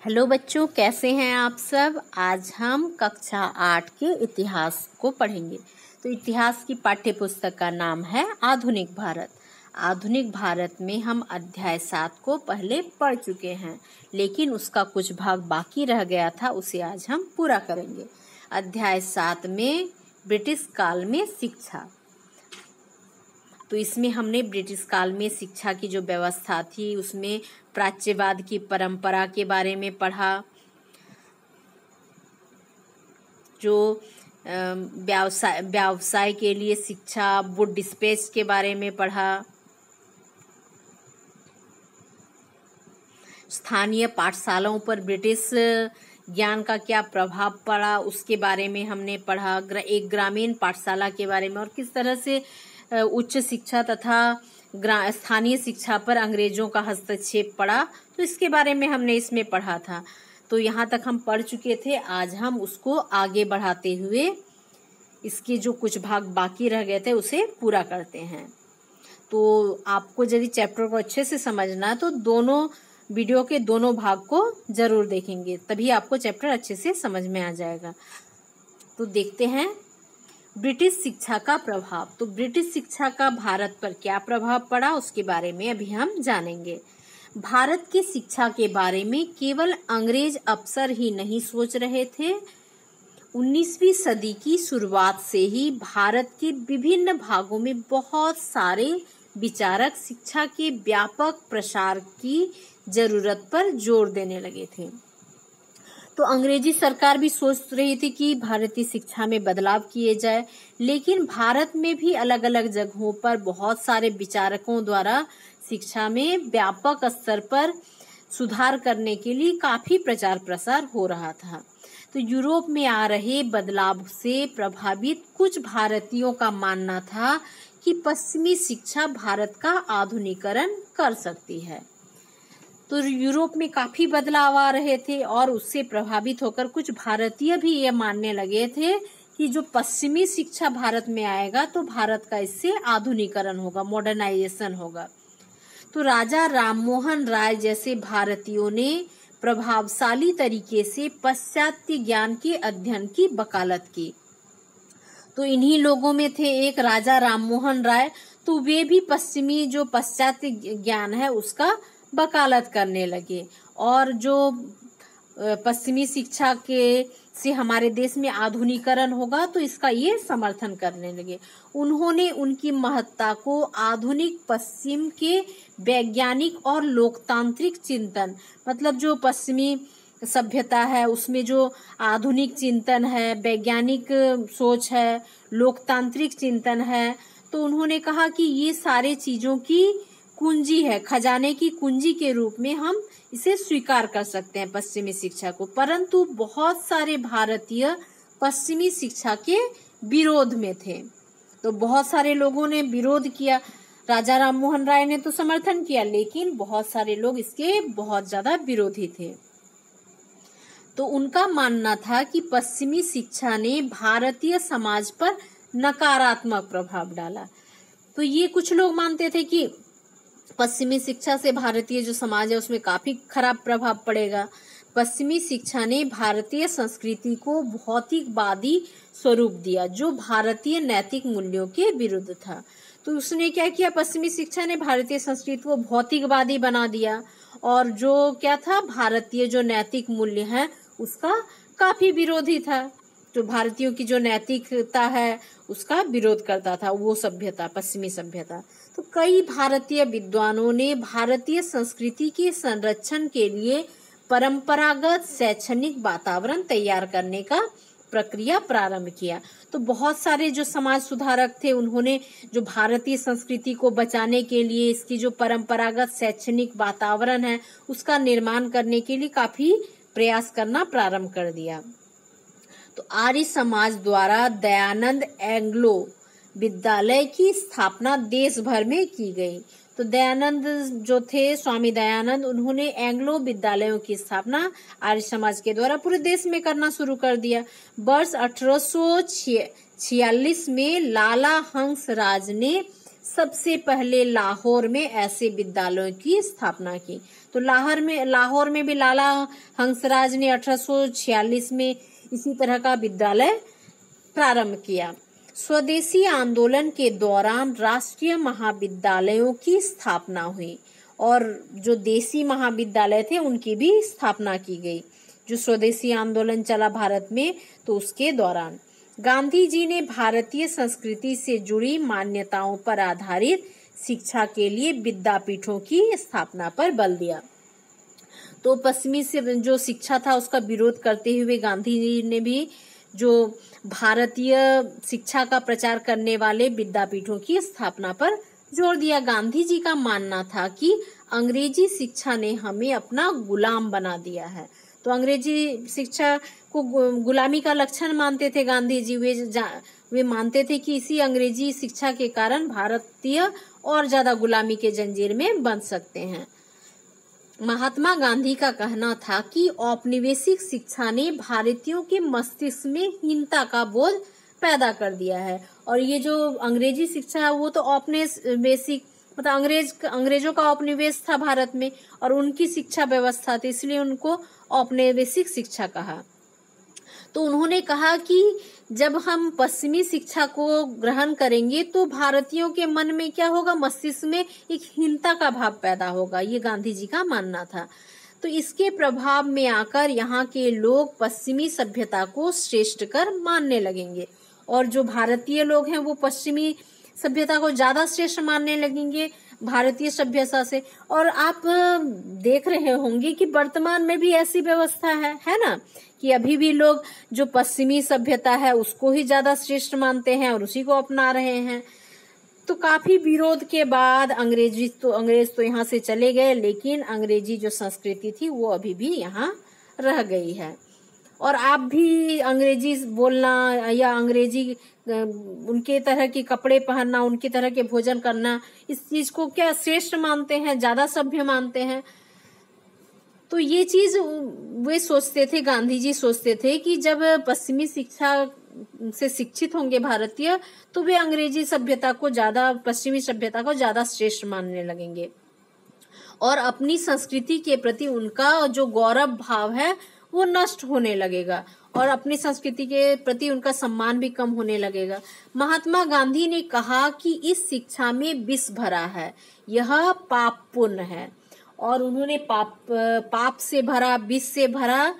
Hello बच्चों, कैसे हैं आप सब। आज हम कक्षा 8 के इतिहास को पढ़ेंगे। तो इतिहास की पाठ्य पुस्तक का नाम है आधुनिक भारत। आधुनिक भारत में हम अध्याय 7 को पहले पढ़ चुके हैं, लेकिन उसका कुछ भाग बाकी रह गया था, उसे आज हम पूरा करेंगे। अध्याय 7 में ब्रिटिश काल में शिक्षा। तो इसमें हमने ब्रिटिश काल में शिक्षा की जो व्यवस्था थी, उसमें प्राच्यवाद की परंपरा के बारे में पढ़ा, जो व्यवसाय के लिए शिक्षा, वुड डिस्पैच के बारे में पढ़ा, स्थानीय पाठशालाओं पर ब्रिटिश ज्ञान का क्या प्रभाव पड़ा उसके बारे में हमने पढ़ा, एक ग्रामीण पाठशाला के बारे में, और किस तरह से उच्च शिक्षा तथा स्थानीय शिक्षा पर अंग्रेजों का हस्तक्षेप पड़ा, तो इसके बारे में हमने इसमें पढ़ा था। तो यहाँ तक हम पढ़ चुके थे। आज हम उसको आगे बढ़ाते हुए इसके जो कुछ भाग बाकी रह गए थे उसे पूरा करते हैं। तो आपको यदि चैप्टर को अच्छे से समझना है तो दोनों वीडियो के दोनों भाग को जरूर देखेंगे, तभी आपको चैप्टर अच्छे से समझ में आ जाएगा। तो देखते हैं ब्रिटिश शिक्षा का प्रभाव। तो ब्रिटिश शिक्षा का भारत पर क्या प्रभाव पड़ा उसके बारे में अभी हम जानेंगे। भारत की शिक्षा के बारे में केवल अंग्रेज अफसर ही नहीं सोच रहे थे। 19वीं सदी की शुरुआत से ही भारत के विभिन्न भागों में बहुत सारे विचारक शिक्षा के व्यापक प्रसार की जरूरत पर जोर देने लगे थे। तो अंग्रेजी सरकार भी सोच रही थी कि भारतीय शिक्षा में बदलाव किए जाए, लेकिन भारत में भी अलग अलग जगहों पर बहुत सारे विचारकों द्वारा शिक्षा में व्यापक स्तर पर सुधार करने के लिए काफी प्रचार प्रसार हो रहा था। तो यूरोप में आ रहे बदलाव से प्रभावित कुछ भारतीयों का मानना था कि पश्चिमी शिक्षा भारत का आधुनिकीकरण कर सकती है। तो यूरोप में काफी बदलाव आ रहे थे और उससे प्रभावित होकर कुछ भारतीय भी ये मानने लगे थे कि जो पश्चिमी शिक्षा भारत में आएगा तो भारत का इससे आधुनिकीकरण होगा, मॉडर्नाइजेशन होगा। तो राजा राममोहन राय जैसे भारतीयों ने प्रभावशाली तरीके से पाश्चात्य ज्ञान के अध्ययन की वकालत की। तो इन्हीं लोगों में थे एक राजा राममोहन राय। तो वे भी पश्चिमी जो पाश्चात्य ज्ञान है उसका वकालत करने लगे और जो पश्चिमी शिक्षा के से हमारे देश में आधुनिकीकरण होगा तो इसका ये समर्थन करने लगे। उन्होंने उनकी महत्ता को आधुनिक पश्चिम के वैज्ञानिक और लोकतांत्रिक चिंतन, मतलब जो पश्चिमी सभ्यता है उसमें जो आधुनिक चिंतन है, वैज्ञानिक सोच है, लोकतांत्रिक चिंतन है, तो उन्होंने कहा कि ये सारे चीजों की कुंजी है, खजाने की कुंजी के रूप में हम इसे स्वीकार कर सकते हैं पश्चिमी शिक्षा को। परंतु बहुत सारे भारतीय पश्चिमी शिक्षा के विरोध में थे। तो बहुत सारे लोगों ने विरोध किया। राजा राममोहन राय ने तो समर्थन किया, लेकिन बहुत सारे लोग इसके बहुत ज्यादा विरोधी थे। तो उनका मानना था कि पश्चिमी शिक्षा ने भारतीय समाज पर नकारात्मक प्रभाव डाला। तो ये कुछ लोग मानते थे कि पश्चिमी शिक्षा से भारतीय जो समाज है उसमें काफी खराब प्रभाव पड़ेगा। पश्चिमी शिक्षा ने भारतीय संस्कृति को भौतिकवादी स्वरूप दिया, जो भारतीय नैतिक मूल्यों के विरुद्ध था। तो उसने क्या किया, पश्चिमी शिक्षा ने भारतीय संस्कृति को भौतिकवादी बना दिया और जो क्या था, भारतीय जो नैतिक मूल्य है उसका काफी विरोधी था। जो भारतीयों की जो नैतिकता है उसका विरोध करता था वो सभ्यता, पश्चिमी सभ्यता। तो कई भारतीय विद्वानों ने भारतीय संस्कृति के संरक्षण के लिए परंपरागत शैक्षणिक वातावरण तैयार करने का प्रक्रिया प्रारंभ किया। तो बहुत सारे जो समाज सुधारक थे उन्होंने जो भारतीय संस्कृति को बचाने के लिए इसकी जो परंपरागत शैक्षणिक वातावरण है उसका निर्माण करने के लिए काफी प्रयास करना प्रारंभ कर दिया। तो आर्य समाज द्वारा दयानंद एंग्लो विद्यालय की स्थापना देश भर में की गई। तो दयानंद जो थे, स्वामी दयानंद, उन्होंने एंग्लो विद्यालयों की स्थापना आर्य समाज के द्वारा पूरे देश में करना शुरू कर दिया। वर्ष 1846 में लाला हंसराज ने सबसे पहले लाहौर में ऐसे विद्यालयों की स्थापना की। तो लाहौर में भी लाला हंसराज ने 1846 में इसी तरह का विद्यालय प्रारंभ किया। स्वदेशी आंदोलन के दौरान राष्ट्रीय महाविद्यालयों की स्थापना हुई और जो देसी महाविद्यालय थे उनकी भी स्थापना की गई। जो स्वदेशी आंदोलन चला भारत में, तो उसके दौरान गांधी जी ने भारतीय संस्कृति से जुड़ी मान्यताओं पर आधारित शिक्षा के लिए विद्यापीठों की स्थापना पर बल दिया। तो पश्चिमी से जो शिक्षा था उसका विरोध करते हुए गांधी जी ने भी जो भारतीय शिक्षा का प्रचार करने वाले विद्यापीठों की स्थापना पर जोर दिया। गांधी जी का मानना था कि अंग्रेजी शिक्षा ने हमें अपना गुलाम बना दिया है। तो अंग्रेजी शिक्षा को गुलामी का लक्षण मानते थे गांधी जी। वे मानते थे कि इसी अंग्रेजी शिक्षा के कारण भारतीय और ज्यादा गुलामी के जंजीर में बंध सकते हैं। महात्मा गांधी का कहना था कि औपनिवेशिक शिक्षा ने भारतीयों के मस्तिष्क में हीनता का बोध पैदा कर दिया है। और ये जो अंग्रेजी शिक्षा है वो तो औपनिवेशिक, मतलब अंग्रेजों का औपनिवेश था भारत में और उनकी शिक्षा व्यवस्था थी, इसलिए उनको औपनिवेशिक शिक्षा कहा। तो उन्होंने कहा कि जब हम पश्चिमी शिक्षा को ग्रहण करेंगे तो भारतीयों के मन में क्या होगा, मस्तिष्क में एक हीनता का भाव पैदा होगा। ये गांधी जी का मानना था। तो इसके प्रभाव में आकर यहाँ के लोग पश्चिमी सभ्यता को श्रेष्ठ कर मानने लगेंगे और जो भारतीय लोग हैं वो पश्चिमी सभ्यता को ज्यादा श्रेष्ठ मानने लगेंगे भारतीय सभ्यता से। और आप देख रहे होंगे कि वर्तमान में भी ऐसी व्यवस्था है ना, कि अभी भी लोग जो पश्चिमी सभ्यता है उसको ही ज्यादा श्रेष्ठ मानते हैं और उसी को अपना रहे हैं। तो काफी विरोध के बाद अंग्रेज तो यहाँ से चले गए, लेकिन अंग्रेजी जो संस्कृति थी वो अभी भी यहाँ रह गई है। और आप भी अंग्रेजी बोलना या अंग्रेजी उनके तरह के कपड़े पहनना, उनकी तरह के भोजन करना, इस चीज को क्या श्रेष्ठ मानते हैं, ज्यादा सभ्य मानते हैं। तो ये चीज वे सोचते थे, गांधी जी सोचते थे कि जब पश्चिमी शिक्षा से शिक्षित होंगे भारतीय तो वे अंग्रेजी सभ्यता को ज्यादा, पश्चिमी सभ्यता को ज्यादा श्रेष्ठ मानने लगेंगे और अपनी संस्कृति के प्रति उनका जो गौरव भाव है वो नष्ट होने लगेगा और अपनी संस्कृति के प्रति उनका सम्मान भी कम होने लगेगा। महात्मा गांधी ने कहा कि इस शिक्षा में विष भरा है, यह पापपूर्ण है और उन्होंने पाप से भरा, विष से भरा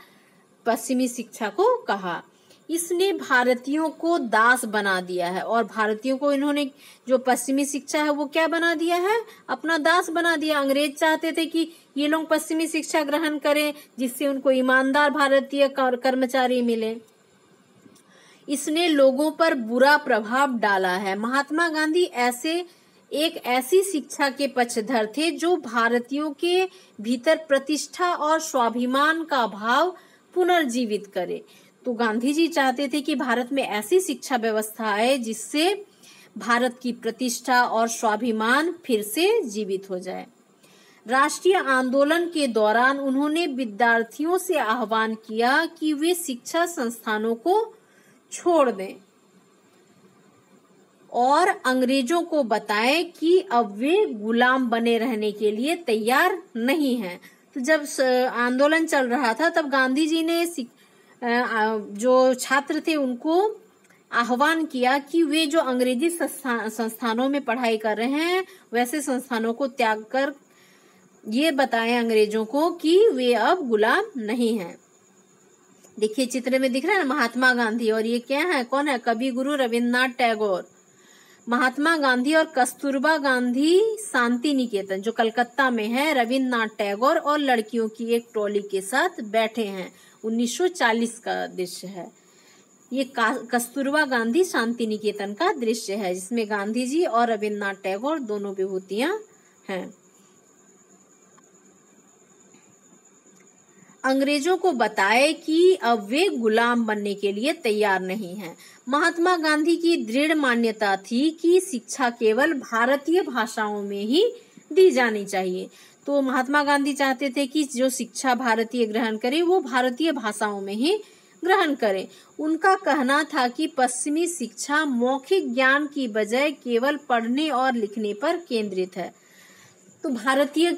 पश्चिमी शिक्षा को कहा। इसने भारतीयों को दास बना दिया है और भारतीयों को इन्होंने जो पश्चिमी शिक्षा है वो क्या बना दिया है, अपना दास बना दिया। अंग्रेज चाहते थे कि ये लोग पश्चिमी शिक्षा ग्रहण करें जिससे उनको ईमानदार भारतीय कर्मचारी मिले। इसने लोगों पर बुरा प्रभाव डाला है। महात्मा गांधी ऐसी शिक्षा के पक्षधर थे जो भारतीयों के भीतर प्रतिष्ठा और स्वाभिमान का भाव पुनर्जीवित करे। तो गांधी जी चाहते थे कि भारत में ऐसी शिक्षा व्यवस्था आए जिससे भारत की प्रतिष्ठा और स्वाभिमान फिर से जीवित हो जाए। राष्ट्रीय आंदोलन के दौरान उन्होंने विद्यार्थियों से आह्वान किया कि वे शिक्षा संस्थानों को छोड़ दें और अंग्रेजों को बताएं कि अब वे गुलाम बने रहने के लिए तैयार नहीं हैं। तो जब आंदोलन चल रहा था तब गांधी जी ने जो छात्र थे उनको आह्वान किया कि वे जो अंग्रेजी संस्थानों में पढ़ाई कर रहे हैं वैसे संस्थानों को त्याग कर ये बताएं अंग्रेजों को कि वे अब गुलाम नहीं हैं। देखिए चित्र में दिख रहा है ना महात्मा गांधी, और ये क्या है, कौन है, कवि गुरु रविन्द्रनाथ टैगोर। महात्मा गांधी और कस्तूरबा गांधी शांति निकेतन जो कलकत्ता में है, रविन्द्रनाथ टैगोर और लड़कियों की एक टोली के साथ बैठे हैं। 1940 का दृश्य है ये। कस्तूरबा गांधी शांति निकेतन का दृश्य है जिसमें गांधी जी और रविन्द्रनाथ टैगोर दोनों विभूतियां हैं। अंग्रेजों को बताए कि अब वे गुलाम बनने के लिए तैयार नहीं हैं। महात्मा गांधी की दृढ़ मान्यता थी कि शिक्षा केवल भारतीय भाषाओं में ही दी जानी चाहिए। तो महात्मा गांधी चाहते थे कि जो शिक्षा भारतीय ग्रहण करे वो भारतीय भाषाओं में ही ग्रहण करें। उनका कहना था कि पश्चिमी शिक्षा मौखिक ज्ञान की बजाय केवल पढ़ने और लिखने पर केंद्रित है। तो भारतीय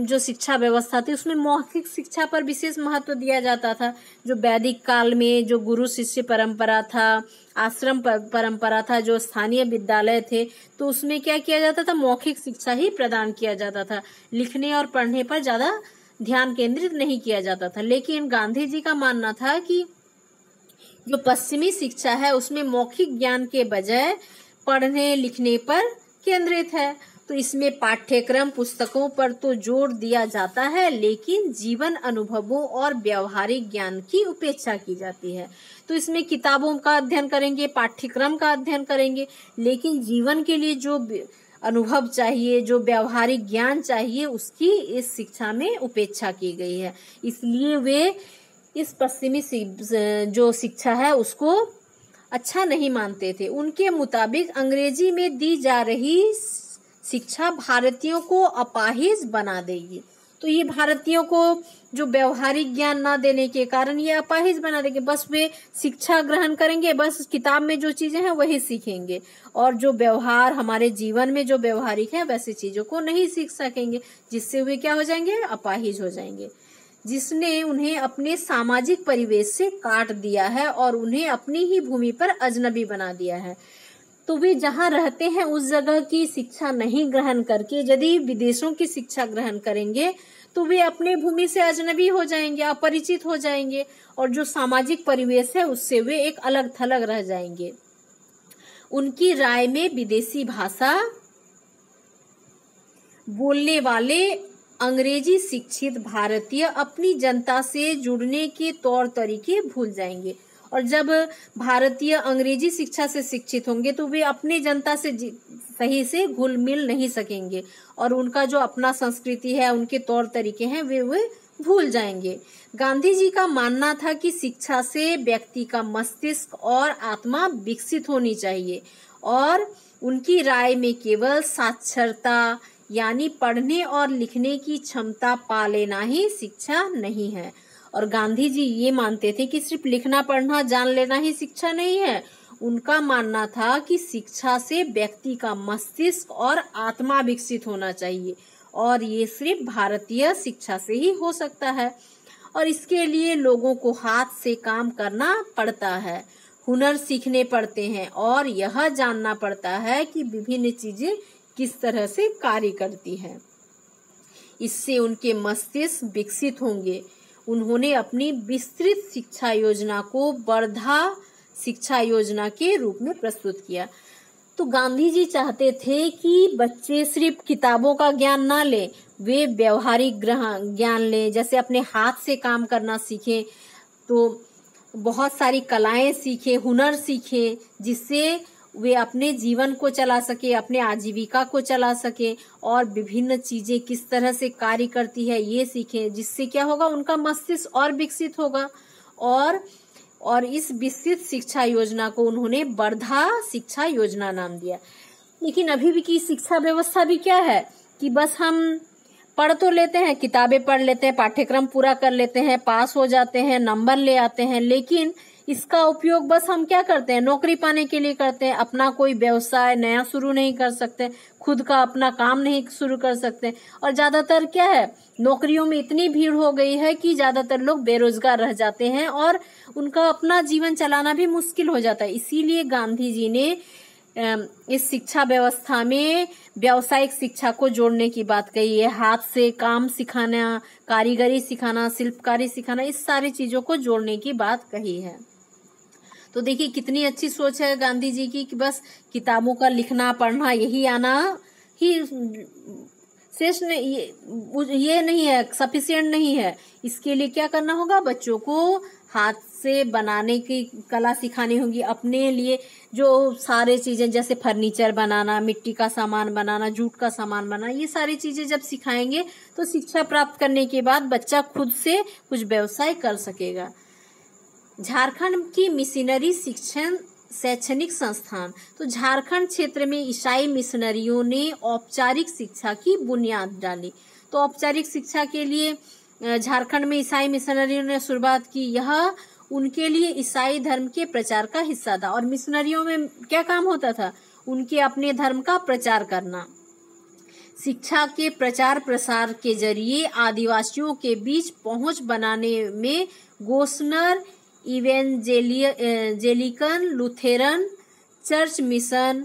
जो शिक्षा व्यवस्था थी उसमें मौखिक शिक्षा पर विशेष महत्व दिया जाता था। जो वैदिक काल में जो गुरु शिष्य परंपरा था, आश्रम परंपरा था, जो स्थानीय विद्यालय थे, तो उसमें क्या किया जाता था, मौखिक शिक्षा ही प्रदान किया जाता था। लिखने और पढ़ने पर ज्यादा ध्यान केंद्रित नहीं किया जाता था। लेकिन गांधी जी का मानना था कि जो पश्चिमी शिक्षा है उसमें मौखिक ज्ञान के बजाय पढ़ने लिखने पर केंद्रित है। तो इसमें पाठ्यक्रम पुस्तकों पर तो जोर दिया जाता है, लेकिन जीवन अनुभवों और व्यवहारिक ज्ञान की उपेक्षा की जाती है। तो इसमें किताबों का अध्ययन करेंगे, पाठ्यक्रम का अध्ययन करेंगे, लेकिन जीवन के लिए जो अनुभव चाहिए, जो व्यवहारिक ज्ञान चाहिए, उसकी इस शिक्षा में उपेक्षा की गई है। इसलिए वे इस पश्चिमी जो शिक्षा है उसको अच्छा नहीं मानते थे। उनके मुताबिक अंग्रेजी में दी जा रही शिक्षा भारतीयों को अपाहिज बना देगी। तो ये भारतीयों को जो व्यवहारिक ज्ञान ना देने के कारण ये अपाहिज बना देंगे। बस वे शिक्षा ग्रहण करेंगे, बस किताब में जो चीजें हैं वही सीखेंगे, और जो व्यवहार हमारे जीवन में जो व्यवहारिक है वैसी चीजों को नहीं सीख सकेंगे, जिससे वे क्या हो जाएंगे, अपाहिज हो जाएंगे। जिसने उन्हें अपने सामाजिक परिवेश से काट दिया है और उन्हें अपनी ही भूमि पर अजनबी बना दिया है। तो वे जहाँ रहते हैं उस जगह की शिक्षा नहीं ग्रहण करके यदि विदेशों की शिक्षा ग्रहण करेंगे तो वे अपने भूमि से अजनबी हो जाएंगे, अपरिचित हो जाएंगे, और जो सामाजिक परिवेश है उससे वे एक अलग थलग रह जाएंगे। उनकी राय में विदेशी भाषा बोलने वाले अंग्रेजी शिक्षित भारतीय अपनी जनता से जुड़ने के तौर तरीके भूल जाएंगे, और जब भारतीय अंग्रेजी शिक्षा से शिक्षित होंगे तो वे अपनी जनता से सही से घुल मिल नहीं सकेंगे, और उनका जो अपना संस्कृति है, उनके तौर तरीके हैं, वे भूल जाएंगे। गांधी जी का मानना था कि शिक्षा से व्यक्ति का मस्तिष्क और आत्मा विकसित होनी चाहिए, और उनकी राय में केवल साक्षरता यानी पढ़ने और लिखने की क्षमता पा लेना ही शिक्षा नहीं है। और गांधी जी ये मानते थे कि सिर्फ लिखना पढ़ना जान लेना ही शिक्षा नहीं है। उनका मानना था कि शिक्षा से व्यक्ति का मस्तिष्क और आत्मा विकसित होना चाहिए, और ये सिर्फ भारतीय शिक्षा से ही हो सकता है। और इसके लिए लोगों को हाथ से काम करना पड़ता है, हुनर सीखने पड़ते हैं, और यह जानना पड़ता है कि विभिन्न चीजें किस तरह से कार्य करती हैं। इससे उनके मस्तिष्क विकसित होंगे। उन्होंने अपनी विस्तृत शिक्षा योजना को वर्धा शिक्षा योजना के रूप में प्रस्तुत किया। तो गांधी जी चाहते थे कि बच्चे सिर्फ किताबों का ज्ञान ना लें, वे व्यवहारिक ज्ञान लें, जैसे अपने हाथ से काम करना सीखें, तो बहुत सारी कलाएं सीखें, हुनर सीखें, जिससे वे अपने जीवन को चला सके, अपने आजीविका को चला सके, और विभिन्न चीजें किस तरह से कार्य करती है ये सीखें, जिससे क्या होगा, उनका मस्तिष्क और विकसित होगा। और इस विस्तृत शिक्षा योजना को उन्होंने वर्धा शिक्षा योजना नाम दिया। लेकिन अभी भी की शिक्षा व्यवस्था भी क्या है कि बस हम पढ़ तो लेते हैं, किताबें पढ़ लेते हैं, पाठ्यक्रम पूरा कर लेते हैं, पास हो जाते हैं, नंबर ले आते हैं, लेकिन इसका उपयोग बस हम क्या करते हैं, नौकरी पाने के लिए करते हैं। अपना कोई व्यवसाय नया शुरू नहीं कर सकते, खुद का अपना काम नहीं शुरू कर सकते, और ज्यादातर क्या है, नौकरियों में इतनी भीड़ हो गई है कि ज्यादातर लोग बेरोजगार रह जाते हैं और उनका अपना जीवन चलाना भी मुश्किल हो जाता है। इसीलिए गांधी जी ने इस शिक्षा व्यवस्था में व्यावसायिक शिक्षा को जोड़ने की बात कही है। हाथ से काम सिखाना, कारीगरी सिखाना, शिल्पकारी सिखाना, इस सारी चीजों को जोड़ने की बात कही है। तो देखिए कितनी अच्छी सोच है गांधी जी की कि बस किताबों का लिखना पढ़ना यही आना ही श्रेष्ठ ये नहीं है, सफिशिएंट नहीं है। इसके लिए क्या करना होगा, बच्चों को हाथ से बनाने की कला सिखानी होगी। अपने लिए जो सारे चीजें जैसे फर्नीचर बनाना, मिट्टी का सामान बनाना, जूट का सामान बनाना, ये सारी चीजें जब सिखाएंगे तो शिक्षा प्राप्त करने के बाद बच्चा खुद से कुछ व्यवसाय कर सकेगा। झारखंड की मिशनरी शिक्षण शैक्षणिक संस्थान, तो झारखंड क्षेत्र में ईसाई मिशनरियों ने औपचारिक शिक्षा की बुनियाद डाली। तो औपचारिक शिक्षा के लिए झारखंड में ईसाई मिशनरियों ने शुरुआत की। यह उनके लिए ईसाई धर्म के प्रचार का हिस्सा था। और मिशनरियों में क्या काम होता था? उनके अपने धर्म का प्रचार करना। शिक्षा के प्रचार प्रसार के जरिए आदिवासियों के बीच पहुंच बनाने में Gossner Evangelical Lutheran Church Mission,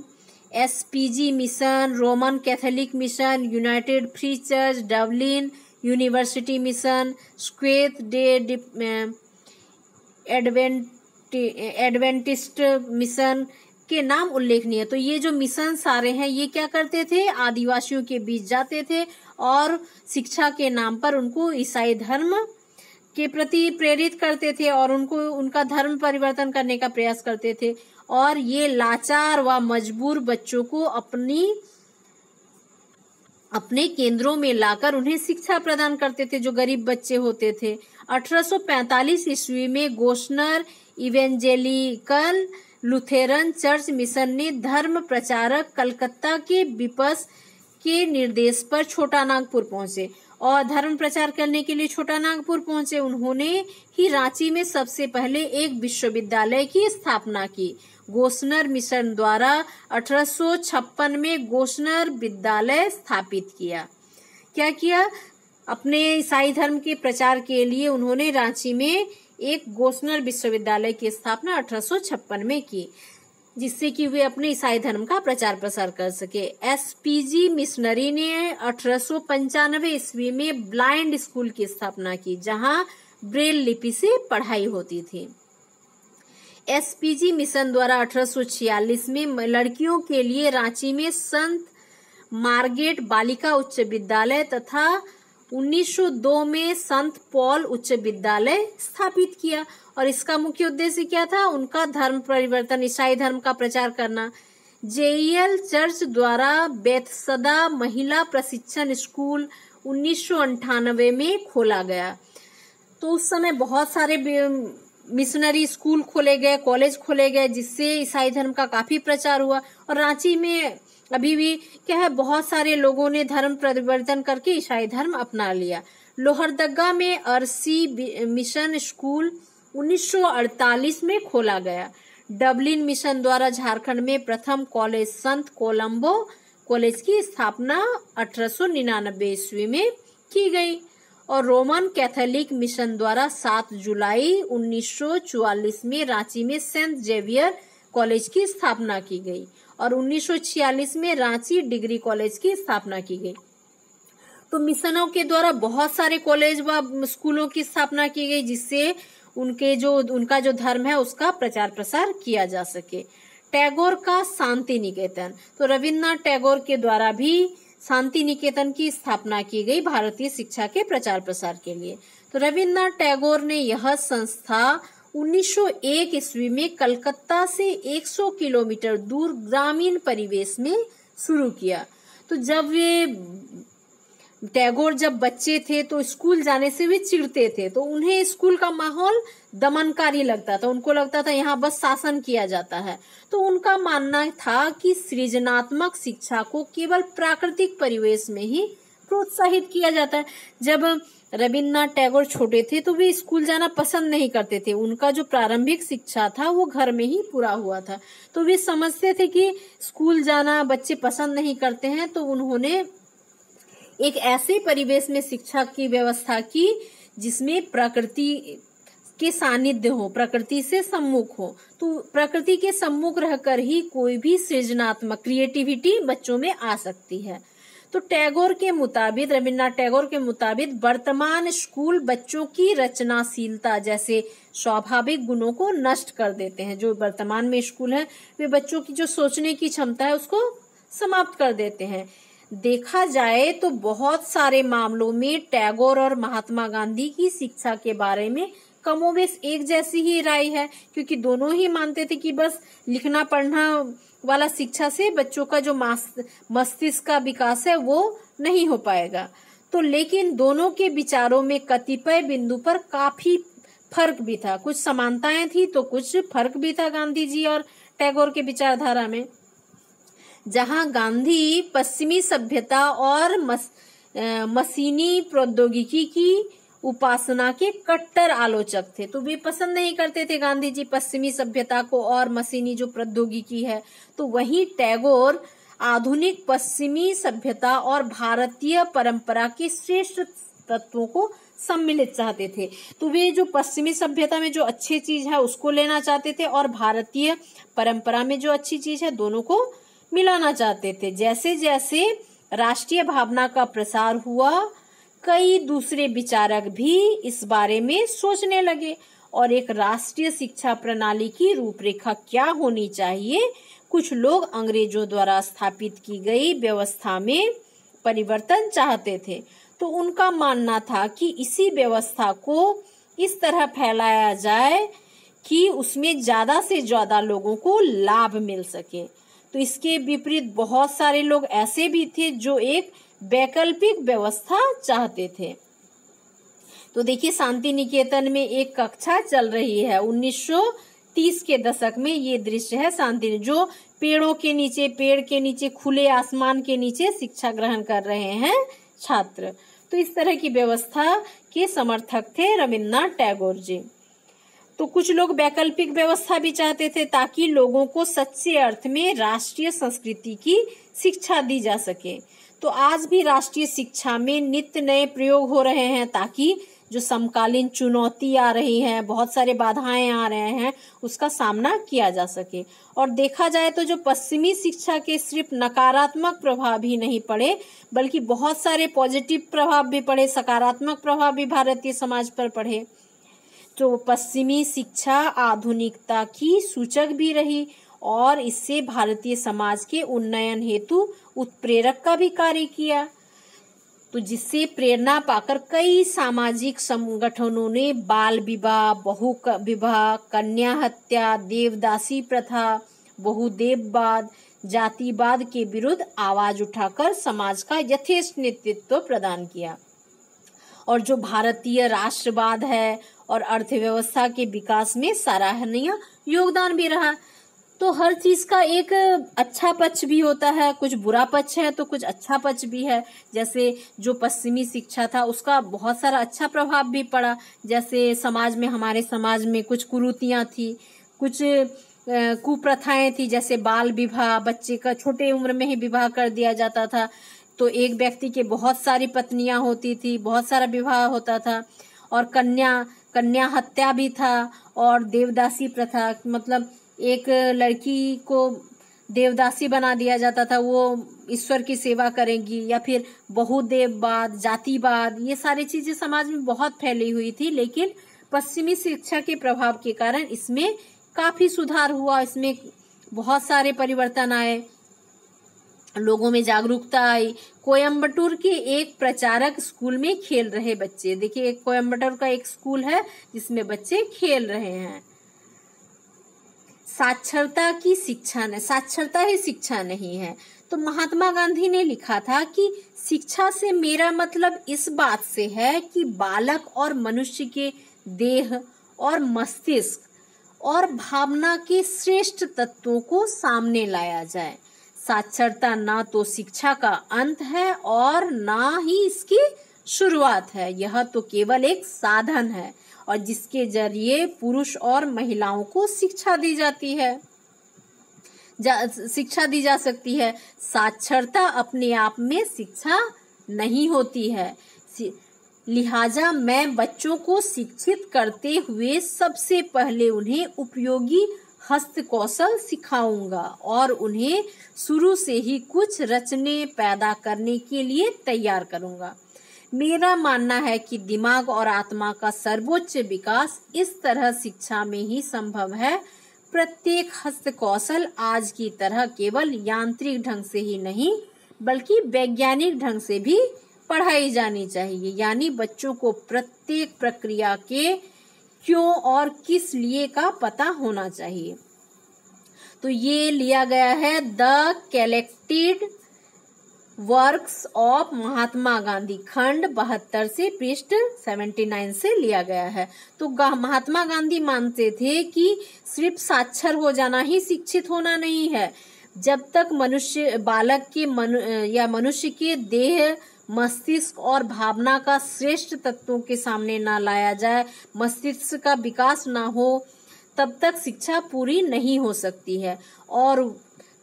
SPG Mission, Roman Catholic Mission, United Free Church, Dublin University Mission, seventh day Adventist Mission के नाम उल्लेखनीय है। तो ये जो मिशन सारे हैं ये क्या करते थे? आदिवासियों के बीच जाते थे और शिक्षा के नाम पर उनको ईसाई धर्म के प्रति प्रेरित करते थे और उनको उनका धर्म परिवर्तन करने का प्रयास करते थे। और ये लाचार व मजबूर बच्चों को अपने केंद्रों में लाकर उन्हें शिक्षा प्रदान करते थे, जो गरीब बच्चे होते थे। 1845 ईस्वी में Gossner evangelical Lutheran Church mission ने धर्म प्रचारक कलकत्ता के बिपस के निर्देश पर छोटा नागपुर पहुंचे और धर्म प्रचार करने के लिए छोटा नागपुर पहुंचे। उन्होंने ही रांची में सबसे पहले एक विश्वविद्यालय की स्थापना की। गोस्नर मिशन द्वारा 1856 में गोस्नर विद्यालय स्थापित किया। क्या किया? अपने ईसाई धर्म के प्रचार के लिए उन्होंने रांची में एक गोस्नर विश्वविद्यालय की स्थापना 1856 में की, जिससे कि वे अपने ईसाई धर्म का प्रचार प्रसार कर सके। एसपीजी मिशनरी ने 1895 ईस्वी में ब्लाइंड स्कूल की स्थापना की, जहां ब्रेल लिपि से पढ़ाई होती थी। एसपीजी मिशन द्वारा 1846 में लड़कियों के लिए रांची में संत मार्गेट बालिका उच्च विद्यालय तथा 1902 में संत पॉल उच्च विद्यालय स्थापित किया। और इसका मुख्य उद्देश्य क्या था? उनका धर्म परिवर्तन, ईसाई धर्म का प्रचार करना। जेईएल चर्च द्वारा बेथसदा महिला प्रशिक्षण स्कूल 1998 में खोला गया। तो उस समय बहुत सारे मिशनरी स्कूल खोले गए, कॉलेज खोले गए, जिससे ईसाई धर्म का काफी प्रचार हुआ। और रांची में अभी भी क्या है, बहुत सारे लोगों ने धर्म परिवर्तन करके ईसाई धर्म अपना लिया। लोहरदगा में अरसी मिशन स्कूल 1948 में खोला गया। डबलिन मिशन द्वारा झारखंड में प्रथम कॉलेज संत कोलंबो कॉलेज की स्थापना 1899 ईस्वी में की गई। और रोमन कैथोलिक मिशन द्वारा 7 जुलाई 1944 में रांची में सेंट जेवियर कॉलेज की स्थापना की गई और 1946 में रांची डिग्री कॉलेज की स्थापना की गई। तो मिशनों के द्वारा बहुत सारे कॉलेज व स्कूलों की स्थापना की गई, जिससे उनका जो धर्म है उसका प्रचार प्रसार किया जा सके। टैगोर का शांति निकेतन, तो रविन्द्रनाथ टैगोर के द्वारा भी शांति निकेतन की स्थापना की गई भारतीय शिक्षा के प्रचार प्रसार के लिए। तो रविन्द्रनाथ टैगोर ने यह संस्था 1901 ईस्वी में कलकत्ता से 100 किलोमीटर दूर ग्रामीण परिवेश में शुरू किया। तो जब टैगोर जब बच्चे थे तो स्कूल जाने से वे चिढ़ते थे, तो उन्हें स्कूल का माहौल दमनकारी लगता था। उनको लगता था यहाँ बस शासन किया जाता है। तो उनका मानना था कि सृजनात्मक शिक्षा को केवल प्राकृतिक परिवेश में ही प्रोत्साहित किया जाता है। जब रविन्द्रनाथ टैगोर छोटे थे तो वे स्कूल जाना पसंद नहीं करते थे। उनका जो प्रारंभिक शिक्षा था वो घर में ही पूरा हुआ था। तो वे समझते थे कि स्कूल जाना बच्चे पसंद नहीं करते हैं, तो उन्होंने एक ऐसे परिवेश में शिक्षा की व्यवस्था की जिसमें प्रकृति के सानिध्य हो, प्रकृति से सम्मुख हो। तो प्रकृति के सम्मुख रहकर ही कोई भी सृजनात्मक क्रिएटिविटी बच्चों में आ सकती है। तो टैगोर के मुताबिक, रविन्द्रनाथ टैगोर के मुताबिक वर्तमान स्कूल बच्चों की रचनाशीलता जैसे स्वाभाविक गुणों को नष्ट कर देते हैं। जो वर्तमान में स्कूल है वे बच्चों की जो सोचने की क्षमता है उसको समाप्त कर देते हैं। देखा जाए तो बहुत सारे मामलों में टैगोर और महात्मा गांधी की शिक्षा के बारे में कमोबेश एक जैसी ही राय है, क्योंकि दोनों ही मानते थे कि बस लिखना पढ़ना वाला शिक्षा से बच्चों का जो मस्तिष्क का विकास है वो नहीं हो पाएगा। तो लेकिन दोनों के विचारों में कतिपय बिंदु पर काफी फर्क भी था। कुछ समानताएं थी तो कुछ फर्क भी था गांधी जी और टैगोर के विचारधारा में। जहां गांधी पश्चिमी सभ्यता और मशीनी प्रौद्योगिकी की उपासना के कट्टर आलोचक थे। तो वे पसंद नहीं करते थे गांधी जी पश्चिमी सभ्यता को और मशीनी जो प्रौद्योगिकी है। तो वहीं टैगोर आधुनिक पश्चिमी सभ्यता और भारतीय परंपरा के श्रेष्ठ तत्वों को सम्मिलित चाहते थे। तो वे जो पश्चिमी सभ्यता में जो अच्छी चीज है उसको लेना चाहते थे और भारतीय परंपरा में जो अच्छी चीज है दोनों को मिलाना चाहते थे। जैसे जैसे राष्ट्रीय भावना का प्रसार हुआ, कई दूसरे विचारक भी इस बारे में सोचने लगे और एक राष्ट्रीय शिक्षा प्रणाली की रूपरेखा क्या होनी चाहिए, कुछ लोग अंग्रेजों द्वारा स्थापित की गई व्यवस्था में परिवर्तन चाहते थे। तो उनका मानना था कि इसी व्यवस्था को इस तरह फैलाया जाए कि उसमें ज्यादा से ज्यादा लोगों को लाभ मिल सके। तो इसके विपरीत बहुत सारे लोग ऐसे भी थे जो एक वैकल्पिक व्यवस्था चाहते थे। तो देखिए शांति निकेतन में एक कक्षा चल रही है। 1930 के दशक में ये दृश्य है शांति, जो पेड़ के नीचे खुले आसमान के नीचे शिक्षा ग्रहण कर रहे हैं छात्र। तो इस तरह की व्यवस्था के समर्थक थे रविन्द्रनाथ टैगोर जी। तो कुछ लोग वैकल्पिक व्यवस्था भी चाहते थे ताकि लोगों को सच्चे अर्थ में राष्ट्रीय संस्कृति की शिक्षा दी जा सके। तो आज भी राष्ट्रीय शिक्षा में नित्य नए प्रयोग हो रहे हैं ताकि जो समकालीन चुनौती आ रही है, बहुत सारे बाधाएं आ रहे हैं, उसका सामना किया जा सके। और देखा जाए तो जो पश्चिमी शिक्षा के सिर्फ नकारात्मक प्रभाव ही नहीं पड़े बल्कि बहुत सारे पॉजिटिव प्रभाव भी पड़े, सकारात्मक प्रभाव भी भारतीय समाज पर पड़े। तो पश्चिमी शिक्षा आधुनिकता की सूचक भी रही और इससे भारतीय समाज के उन्नयन हेतु उत्प्रेरक का भी कार्य किया। तो जिससे प्रेरणा पाकर कई सामाजिक संगठनों ने बाल विवाह, बहु विवाह, कन्या हत्या, देवदासी प्रथा, बहुदेववाद, जातिवाद के विरुद्ध आवाज उठाकर समाज का यथेष्ट नेतृत्व प्रदान किया। और जो भारतीय राष्ट्रवाद है और अर्थव्यवस्था के विकास में सराहनीय योगदान भी रहा। तो हर चीज का एक अच्छा पक्ष भी होता है, कुछ बुरा पक्ष है तो कुछ अच्छा पक्ष भी है। जैसे जो पश्चिमी शिक्षा था उसका बहुत सारा अच्छा प्रभाव भी पड़ा। जैसे समाज में, हमारे समाज में कुछ कुरीतियां थी, कुछ कुप्रथाएं थी, जैसे बाल विवाह, बच्चे का छोटे उम्र में ही विवाह कर दिया जाता था। तो एक व्यक्ति के बहुत सारी पत्नियां होती थी, बहुत सारा विवाह होता था। और कन्या हत्या भी था और देवदासी प्रथा, मतलब एक लड़की को देवदासी बना दिया जाता था, वो ईश्वर की सेवा करेंगी। या फिर बहुदेववाद, जातिवाद, ये सारी चीजें समाज में बहुत फैली हुई थी। लेकिन पश्चिमी शिक्षा के प्रभाव के कारण इसमें काफी सुधार हुआ, इसमें बहुत सारे परिवर्तन आए, लोगों में जागरूकता आई। कोयम्बटूर के एक प्रचारक स्कूल में खेल रहे बच्चे, देखिए कोयम्बटूर का एक स्कूल है जिसमें बच्चे खेल रहे हैं। साक्षरता ही शिक्षा नहीं है। तो महात्मा गांधी ने लिखा था कि शिक्षा से मेरा मतलब इस बात से है कि बालक और मनुष्य के देह और मस्तिष्क और भावना के श्रेष्ठ तत्वों को सामने लाया जाए। साक्षरता ना तो शिक्षा का अंत है और ना ही इसकी शुरुआत है, यह तो केवल एक साधन है और जिसके जरिए पुरुष और महिलाओं को शिक्षा दी जा सकती है। साक्षरता अपने आप में शिक्षा नहीं होती है। लिहाजा मैं बच्चों को शिक्षित करते हुए सबसे पहले उन्हें उपयोगी हस्त कौशल सिखाऊंगा और उन्हें शुरू से ही कुछ रचने पैदा करने के लिए तैयार करूंगा। मेरा मानना है कि दिमाग और आत्मा का सर्वोच्च विकास इस तरह शिक्षा में ही संभव है। प्रत्येक हस्त कौशल आज की तरह केवल यांत्रिक ढंग से ही नहीं बल्कि वैज्ञानिक ढंग से भी पढ़ाई जानी चाहिए। यानी बच्चों को प्रत्येक प्रक्रिया के क्यों और किस लिए का पता होना चाहिए। तो ये लिया गया है the collected works of Mahatma Gandhi, खंड 72 से पृष्ठ 79 से लिया गया है। तो महात्मा गांधी मानते थे कि सिर्फ साक्षर हो जाना ही शिक्षित होना नहीं है। जब तक मनुष्य के देह मस्तिष्क और भावना का श्रेष्ठ तत्वों के सामने ना लाया जाए, मस्तिष्क का विकास ना हो, तब तक शिक्षा पूरी नहीं हो सकती है। और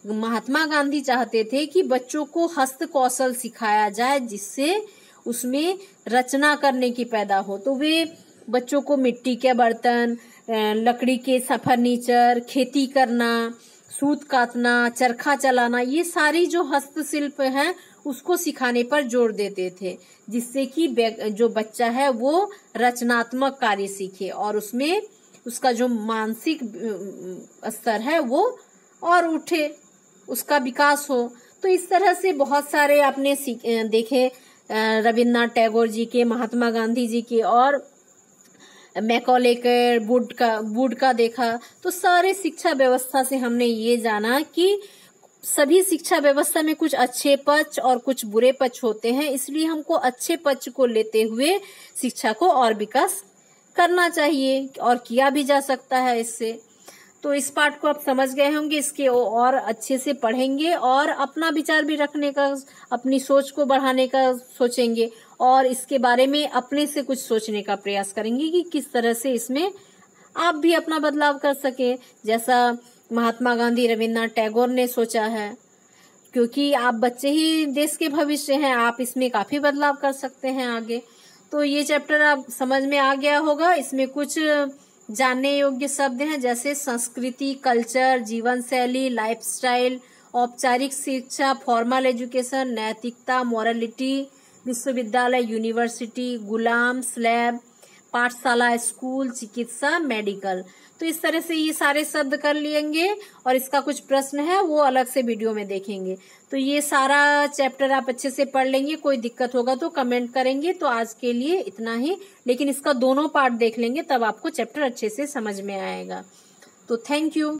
महात्मा गांधी चाहते थे कि बच्चों को हस्त कौशल सिखाया जाए, जिससे उसमें रचना करने की पैदा हो। तो वे बच्चों को मिट्टी के बर्तन, लकड़ी के फर्नीचर, खेती करना, सूत काटना, चरखा चलाना, ये सारी जो हस्तशिल्प हैं उसको सिखाने पर जोर देते थे, जिससे कि जो बच्चा है वो रचनात्मक कार्य सीखे और उसमें उसका जो मानसिक स्तर है वो और उठे, उसका विकास हो। तो इस तरह से बहुत सारे आपने देखे, रविन्द्रनाथ टैगोर जी के, महात्मा गांधी जी के और मैकॉले के, वुड का देखा। तो सारे शिक्षा व्यवस्था से हमने ये जाना कि सभी शिक्षा व्यवस्था में कुछ अच्छे पक्ष और कुछ बुरे पक्ष होते हैं, इसलिए हमको अच्छे पक्ष को लेते हुए शिक्षा को और विकास करना चाहिए और किया भी जा सकता है इससे। तो इस पार्ट को आप समझ गए होंगे, इसके और अच्छे से पढ़ेंगे और अपना विचार भी रखने का, अपनी सोच को बढ़ाने का सोचेंगे और इसके बारे में अपने से कुछ सोचने का प्रयास करेंगे कि किस तरह से इसमें आप भी अपना बदलाव कर सके, जैसा महात्मा गांधी, रविन्द्रनाथ टैगोर ने सोचा है। क्योंकि आप बच्चे ही देश के भविष्य हैं, आप इसमें काफी बदलाव कर सकते हैं आगे। तो ये चैप्टर आप समझ में आ गया होगा। इसमें कुछ जानने योग्य शब्द हैं जैसे संस्कृति, कल्चर, जीवन शैली, लाइफस्टाइल, औपचारिक शिक्षा, फॉर्मल एजुकेशन, नैतिकता, मोरालिटी, विश्वविद्यालय, यूनिवर्सिटी, गुलाम, स्लैब, पाठशाला, स्कूल, चिकित्सा, मेडिकल। तो इस तरह से ये सारे शब्द कर लेंगे और इसका कुछ प्रश्न है वो अलग से वीडियो में देखेंगे। तो ये सारा चैप्टर आप अच्छे से पढ़ लेंगे, कोई दिक्कत होगा तो कमेंट करेंगे। तो आज के लिए इतना ही, लेकिन इसका दोनों पार्ट देख लेंगे तब आपको चैप्टर अच्छे से समझ में आएगा। तो थैंक यू।